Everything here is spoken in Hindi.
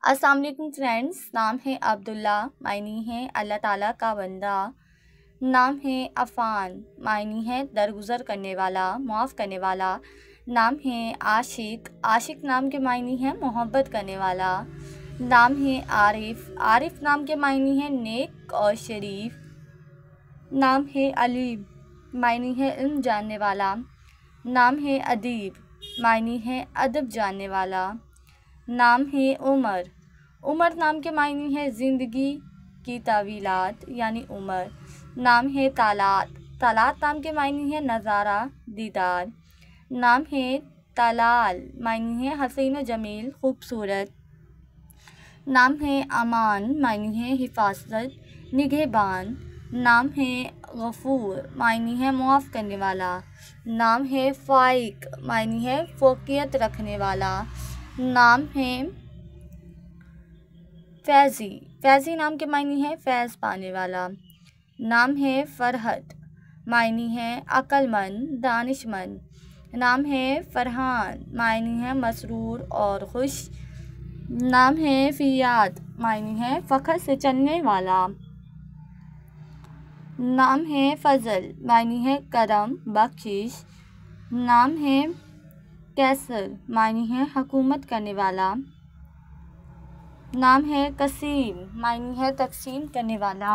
अस्सलाम वालेकुम फ्रेंड्स। नाम है अब्दुल्ला, मायनी है अल्लाह ताला का बंदा। नाम है अफ़ान, मायनी है दरगुज़र करने वाला, माफ़ करने वाला। नाम है आशिक, आशिक नाम के मायनी है मोहब्बत करने वाला। नाम है आरिफ, आरिफ नाम के मायनी है नेक और शरीफ। नाम है अलीम, मायनी है इल्म जानने वाला। नाम है अदीब, मायनी है अदब जानने वाला। नाम है उमर, उमर नाम के मायने है ज़िंदगी की तावीलात यानी उमर। नाम है तालात, तालात नाम के मायने है नज़ारा दीदार। नाम है तलाल, मायने है हसीन जमील खूबसूरत। नाम है अमान, मायने है हिफाजत निगहबान। नाम है गफ़ूर, मायने है मुआफ़ करने वाला। नाम है फ़ाइक, मायने है फ़ोक़ियत रखने वाला। नाम है फैज़ी, फैज़ी नाम के मायने है फैज़ पाने वाला। नाम है फ़रहत, मायने है अक्लमंद दानिशमंद। नाम है फ़रहान, मायने है मसरूर और खुश। नाम है फ़ियाद, मायने है फ़ख्र से चलने वाला। नाम है फ़ज़ल, मायने है करम बख्शिश। नाम है कैसर, मायने है हुकूमत करने वाला। नाम है कसीम, मायने है तक़सीम करने वाला।